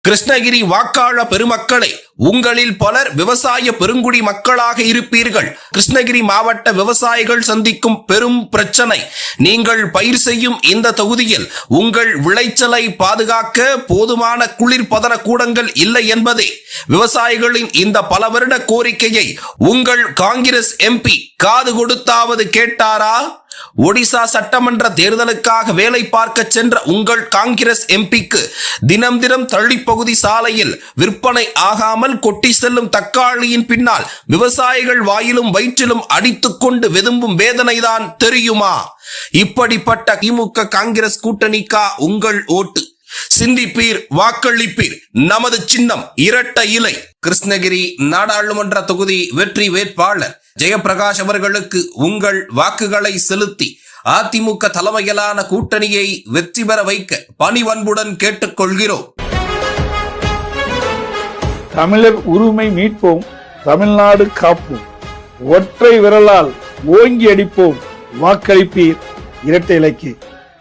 கிருஷ்ணகிரி வாக்காள பெருமக்களே, உங்களில் பலர் விவசாய பெருங்குடி மக்களாக இருப்பீர்கள். கிருஷ்ணகிரி மாவட்ட விவசாயிகள் சந்திக்கும் பெரும் பிரச்சனை, நீங்கள் பயிர் செய்யும் இந்த தொகுதியில் உங்கள் விளைச்சலை பாதுகாக்க போதுமான குளிர்பதன கூடங்கள் இல்லை என்பதே. விவசாயிகளின் இந்த பல வருட கோரிக்கையை உங்கள் காங்கிரஸ் எம்பி காது கொடுத்தாவது கேட்டாரா? ஒடிசா சட்டமன்ற தேர்தலுக்காக வேலை பார்க்க சென்ற உங்கள் காங்கிரஸ் எம்பிக்கு தினம் தினம் தள்ளிப்பகுதி சாலையில் விற்பனை ஆகாமல் கொட்டி செல்லும் தக்காளியின் பின்னால் விவசாயிகள் வாயிலும் வயிற்றிலும் அடித்துக்கொண்டு வெதும்பும் வேதனைதான் தெரியுமா? இப்படிப்பட்ட திமுக காங்கிரஸ் கூட்டணிக்கா உங்கள் ஓட்டு? சிந்திப்பீர், வாக்களிப்பீர். நமது சின்னம் இரட்டை இலை. கிருஷ்ணகிரி நாடாளுமன்ற தொகுதி வெற்றி வேட்பாளர் ஜெயபிரகாஷ் அவர்களுக்கு உங்கள் வாக்குகளை செலுத்தி அதிமுக தலைமையிலான கூட்டணியை வெற்றி பெற வைக்க பணிவன்புடன் கேட்டுக்கொள்கிறோம். தமிழர் உரிமை மீட்போம், தமிழ்நாடு காப்போம், ஒற்றை விரலால் ஓங்கி அடிப்போம், வாக்களிப்பீர் இரட்டை இலைக்கு.